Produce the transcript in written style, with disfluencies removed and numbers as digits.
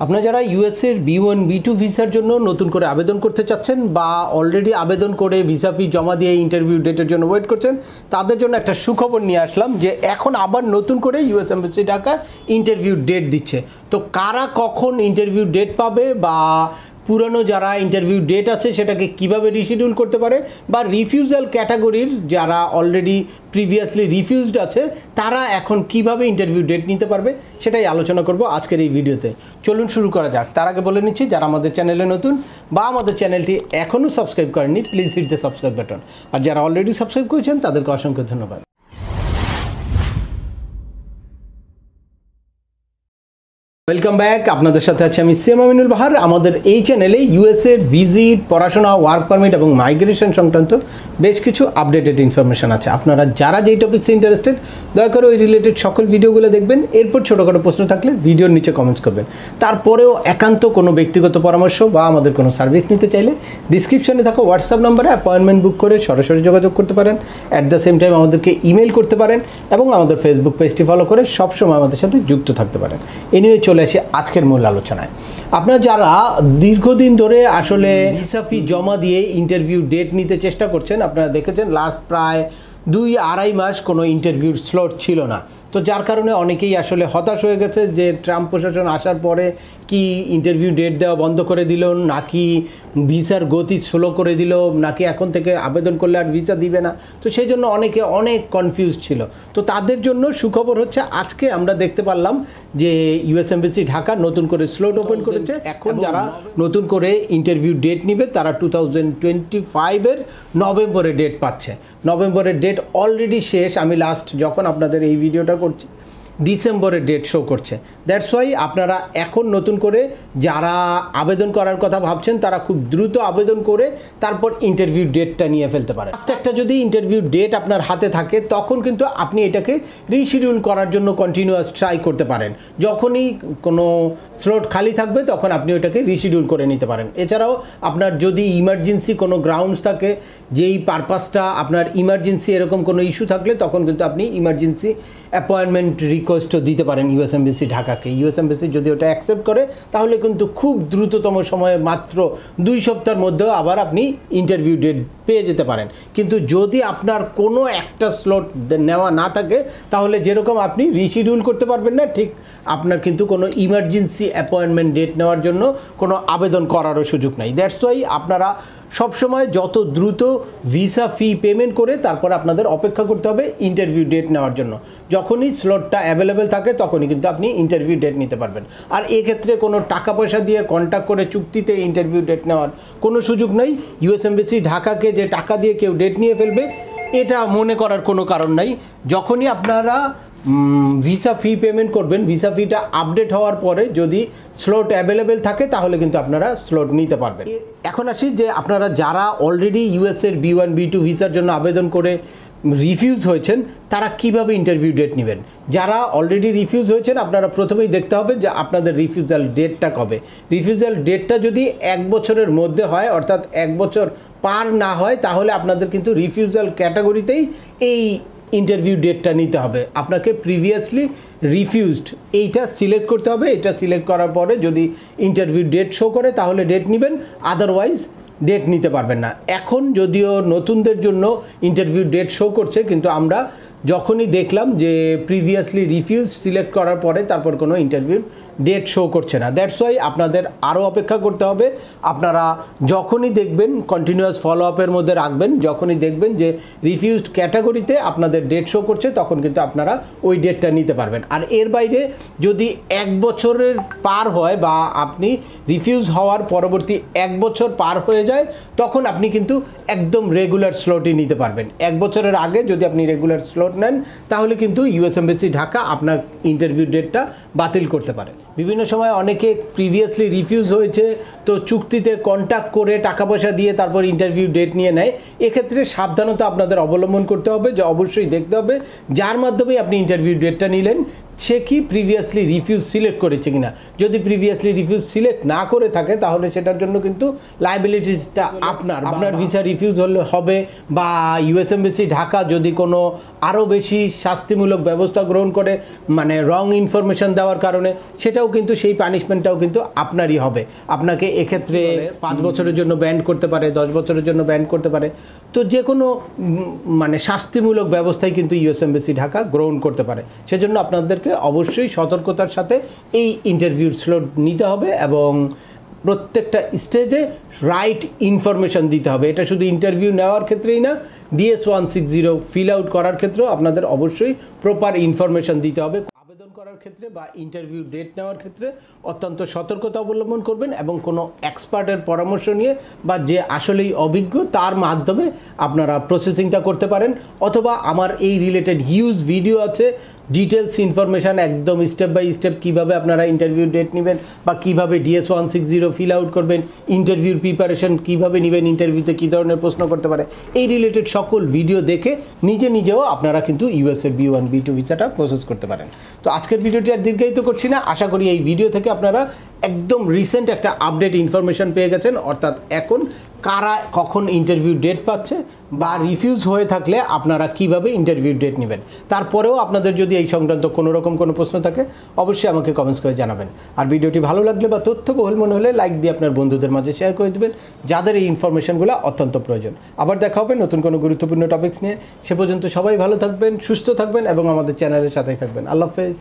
আপনারা যারা ইউএসএর B1 B2 ভিসার জন্য নতুন করে আবেদন করতে চাচ্ছেন বা অলরেডি আবেদন করে ভিসা ফি জমা দিয়ে ইন্টারভিউ ডেটের জন্য ওয়েট করছেন, তাদের জন্য একটা সুখবর নিয়ে আসলাম যে এখন আবার নতুন করে US embassy Dhaka interview date দিচ্ছে। তো কারা কখন ইন্টারভিউ ডেট পাবে বা পুরনো যারা ইন্টারভিউ ডেট আছে সেটাকে কিভাবে রিশিডিউল করতে পারে বা রিফিউজাল ক্যাটাগরির যারা অলরেডি প্রিভিয়াসলি রিফিউজড আছে তারা এখন কিভাবে ইন্টারভিউ ডেট নিতে পারবে সেটাই আলোচনা করব আজকের এই ভিডিওতে। চলুন শুরু করা যাক। তার আগে বলে নিচ্ছি, যারা আমাদের চ্যানেলে নতুন বা আমাদের চ্যানেলটি এখনও সাবস্ক্রাইব করেননি, please hit the subscribe button. আর যারা অলরেডি সাবস্ক্রাইব করেছেন তাদেরকে অসংখ্য ধন্যবাদ। Welcome back. আপনাদের সাথে আছি আমি সিএম আমিনুল বাহার। আমাদের এই চ্যানেলে ইউএসএর ভিজিট, পড়াশোনা, ওয়ার্ক পারমিট এবং মাইগ্রেশন সংক্রান্ত বেশ কিছু আপডেটেড ইনফরমেশন আছে। আপনারা যারা যেই টপিক্সে ইন্টারেস্টেড দয়া করে ওই রিলেটেড সকল ভিডিওগুলো দেখবেন। এরপর ছোটোখাটো প্রশ্ন থাকলে ভিডিওর নিচে কমেন্টস করবেন। তারপরেও একান্ত কোনো ব্যক্তিগত পরামর্শ বা আমাদের কোনো সার্ভিস নিতে চাইলে ডিসক্রিপশনে থাকা হোয়াটসঅ্যাপ নম্বরে অ্যাপয়েন্টমেন্ট বুক করে সরাসরি যোগাযোগ করতে পারেন। অ্যাট দ্য সেম টাইম আমাদেরকে ইমেল করতে পারেন এবং আমাদের ফেসবুক পেজটি ফলো করে সবসময় আমাদের সাথে যুক্ত থাকতে পারেন। এনিওয়ে চলে আসি আজকের মূল আলোচনায়। আপনারা যারা দীর্ঘদিন ধরে আসলে ভিসা ফি জমা দিয়ে ইন্টারভিউ ডেট নিতে চেষ্টা করছেন, আপনারা দেখেছেন লাস্ট প্রায় 2-2.5 মাস কোনো ইন্টারভিউর স্লট ছিল না। তো যার কারণে অনেকেই আসলে হতাশ হয়ে গেছে যে ট্রাম্প প্রশাসন আসার পরে কি ইন্টারভিউ ডেট দেওয়া বন্ধ করে দিল, নাকি ভিসার গতি স্লো করে দিল, নাকি এখন থেকে আবেদন করলে আর ভিসা দিবে না। তো সেই জন্য অনেকে অনেক কনফিউজ ছিল। তো তাদের জন্য সুখবর হচ্ছে আআজকে আমরা দেখতে পারলাম যে ইউএস এমবাসি ঢাকা নতুন করে স্লট ওপেন করেছে। এখন যারা নতুন করে ইন্টারভিউ ডেট নিবে তারা 2025-এর নভেম্বরে ডেট পাচ্ছে। নভেম্বরের ডেট অলরেডি শেষ। আমি লাস্ট যখন আপনাদের এই ভিডিওটা করছি ডিসেম্বরের ডেট শো করছে। দ্যাটস ওয়াই আপনারা এখন নতুন করে যারা আবেদন করার কথা ভাবছেন তারা খুব দ্রুত আবেদন করে তারপর ইন্টারভিউ ডেটটা নিয়ে ফেলতে পারেন। লাস্ট একটা যদি ইন্টারভিউ ডেট আপনার হাতে থাকে তখন কিন্তু আপনি এটাকে রিশিডিউল করার জন্য কন্টিনিউয়াস ট্রাই করতে পারেন। যখনই কোনো স্লট খালি থাকবে তখন আপনি ওটাকে রিশিডিউল করে নিতে পারেন। এছাড়াও আপনার যদি ইমার্জেন্সি কোনো গ্রাউন্ডস থাকে, যেই পারপাসটা আপনার ইমার্জেন্সি এরকম কোনো ইস্যু থাকলে তখন কিন্তু আপনি ইমার্জেন্সি অ্যাপয়েন্টমেন্ট রিকোয়েস্টও দিতে পারেন ইউএস এমবাসি ঢাকাকে। ইউএস এমবাসি যদি ওটা অ্যাকসেপ্ট করে তাহলে কিন্তু খুব দ্রুততম সময়ে মাত্র 2 সপ্তাহের মধ্যেও আবার আপনি ইন্টারভিউ ডেট পেয়ে যেতে পারেন। কিন্তু যদি আপনার কোনো একটা স্লট নেওয়া না থাকে তাহলে যেরকম আপনি রিশিডিউল করতে পারবেন না, ঠিক আপনার কিন্তু কোনো ইমার্জেন্সি অ্যাপয়েন্টমেন্ট ডেট নেওয়ার জন্য কোনো আবেদন করারও সুযোগ নাই। দ্যাটস ওয়াই আপনারা সবসময় যত দ্রুত ভিসা ফি পেমেন্ট করে তারপর আপনাদের অপেক্ষা করতে হবে ইন্টারভিউ ডেট নেওয়ার জন্য। যখনই স্লটটা অ্যাভেলেবেল থাকে তখনই কিন্তু আপনি ইন্টারভিউ ডেট নিতে পারবেন। আর এক্ষেত্রে কোনো টাকা পয়সা দিয়ে কন্ট্যাক্ট করে চুক্তিতে ইন্টারভিউ ডেট নেওয়ার কোনো সুযোগ নেই। ইউএস এমবাসি ঢাকাকে যে টাকা দিয়ে কেউ ডেট নিয়ে ফেলবে এটা মনে করার কোনো কারণ নাই। যখনই আপনারা ভিসা ফি পেমেন্ট করবেন, ভিসা ফিটা আপডেট হওয়ার পরে যদি স্লট অ্যাভেলেবেল থাকে তাহলে কিন্তু আপনারা স্লট নিতে পারবেন। এখন আসি যে আপনারা যারা অলরেডি ইউএসএর B1 B2 ভিসার জন্য আবেদন করে রিফিউজ হয়েছেন তারা কিভাবে ইন্টারভিউ ডেট নেবেন। যারা অলরেডি রিফিউজ হয়েছেন আপনারা প্রথমেই দেখতে হবে যে আপনাদের রিফিউজাল ডেটটা কবে। রিফিউজাল ডেটটা যদি 1 বছরের মধ্যে হয়, অর্থাৎ 1 বছর পার না হয়, তাহলে আপনাদের কিন্তু রিফিউজাল ক্যাটাগরিতেই এই ইন্টারভিউ ডেটটা নিতে হবে। আপনাকে প্রিভিয়াসলি রিফিউজড এইটা সিলেক্ট করতে হবে। এটা সিলেক্ট করার পরে যদি ইন্টারভিউ ডেট শো করে তাহলে ডেট নেবেন, আদারওয়াইজ ডেট নিতে পারবেন না। এখন যদিও নতুনদের জন্য ইন্টারভিউ ডেট শো করছে, কিন্তু আমরা যখনই দেখলাম যে প্রিভিয়াসলি রিফিউজ সিলেক্ট করার পরে তারপর কোনো ইন্টারভিউ ডেট শো করছে না। দ্যাটস ওয়াই আপনাদের আরও অপেক্ষা করতে হবে। আপনারা যখনই দেখবেন কন্টিনিউয়াস ফলো আপের মধ্যে রাখবেন, যখনই দেখবেন যে রিফিউজড ক্যাটাগরিতে আপনাদের ডেট শো করছে তখন কিন্তু আপনারা ওই ডেটটা নিতে পারবেন। আর এর বাইরে যদি 1 বছরের পার হয় বা আপনি রিফিউজ হওয়ার পরবর্তী 1 বছর পার হয়ে যায় তখন আপনি কিন্তু একদম রেগুলার স্লটই নিতে পারবেন। 1 বছরের আগে যদি আপনি রেগুলার স্লট নেন তাহলে কিন্তু ইউএস এমবাসি ঢাকা আপনার ইন্টারভিউ ডেটটা বাতিল করতে পারে। বিভিন্ন সময় অনেকে প্রিভিয়াসলি রিফিউজ হয়েছে তো চুক্তিতে কন্ট্যাক্ট করে টাকা পয়সা দিয়ে তারপর ইন্টারভিউ ডেট নিয়ে নেয়। এক্ষেত্রে সাবধানতা আপনাদের অবলম্বন করতে হবে যে অবশ্যই দেখতে হবে যার মাধ্যমে আপনি ইন্টারভিউ ডেটটা নিলেন সে কি প্রিভিয়াসলি রিফিউজ সিলেক্ট করেছে কিনা। যদি প্রিভিয়াসলি রিফিউজ সিলেক্ট না করে থাকে তাহলে সেটার জন্য কিন্তু লায়াবিলিটিসটা আপনার ভিসা রিফিউজ হবে, বা ইউএস এমবাসি ঢাকা যদি কোনো আরও বেশি শাস্তিমূলক ব্যবস্থা গ্রহণ করে মানে রং ইনফরমেশন দেওয়ার কারণে, সেটাও কিন্তু সেই পানিশমেন্টটাও কিন্তু আপনারই হবে। আপনাকে এক্ষেত্রে 5 বছরের জন্য ব্যান করতে পারে, 10 বছরের জন্য ব্যান করতে পারে। তো যে কোনো মানে শাস্তিমূলক ব্যবস্থাই কিন্তু ইউএস এমবাসি ঢাকা গ্রহণ করতে পারে। সেজন্য আপনাদেরকে অবশ্যই সতর্কতার সাথে এই ইন্টারভিউর স্লট নিতে হবে এবং প্রত্যেকটা স্টেজে রাইট ইনফরমেশন দিতে হবে। এটা শুধু ইন্টারভিউ নেওয়ার ক্ষেত্রেই না, DS-160 ফিল আউট করার ক্ষেত্রেও আপনাদের অবশ্যই প্রপার ইনফরমেশন দিতে হবে। আবেদন করার ক্ষেত্রে বা ইন্টারভিউ ডেট নেওয়ার ক্ষেত্রে অত্যন্ত সতর্কতা অবলম্বন করবেন এবং কোনো এক্সপার্টের পরামর্শ নিয়ে বা যে আসলেই অভিজ্ঞ তার মাধ্যমে আপনারা প্রসেসিংটা করতে পারেন। অথবা আমার এই রিলেটেড হিউজ ভিডিও আছে, ডিটেলস ইনফরমেশান একদম স্টেপ বাই স্টেপ কীভাবে আপনারা ইন্টারভিউ ডেট নেবেন বা কীভাবে DS-160 ফিল আউট করবেন, ইন্টারভিউর প্রিপারেশন কীভাবে নেবেন, ইন্টারভিউতে কী ধরনের প্রশ্ন করতে পারে, এই রিলেটেড সকল ভিডিও দেখে নিজেও আপনারা কিন্তু ইউএসএর B1 B2 ভিসাটা প্রসেস করতে পারেন। তো আজকের ভিডিওটি আর দীর্ঘায়িত করছি না, আশা করি এই ভিডিও থেকে আপনারা একদম রিসেন্ট একটা আপডেট ইনফরমেশন পেয়ে গেছেন, অর্থাৎ এখন কারা কখন ইন্টারভিউ ডেট পাচ্ছে বা রিফিউজ হয়ে থাকলে আপনারা কিভাবে ইন্টারভিউ ডেট নেবেন। তারপরেও আপনাদের যদি এই সংক্রান্ত কোনো রকম কোনো প্রশ্ন থাকে অবশ্যই আমাকে কমেন্টস করে জানাবেন। আর ভিডিওটি ভালো লাগলে বা তথ্যবহুল মনে হলে লাইক দিয়ে আপনার বন্ধুদের মাঝে শেয়ার করে দেবেন যাদের এই ইনফরমেশনগুলো অত্যন্ত প্রয়োজন। আবার দেখা হবে নতুন কোনো গুরুত্বপূর্ণ টপিকস নিয়ে। সে পর্যন্ত সবাই ভালো থাকবেন, সুস্থ থাকবেন এবং আমাদের চ্যানেলের সাথেই থাকবেন। আল্লাহ হাফেজ।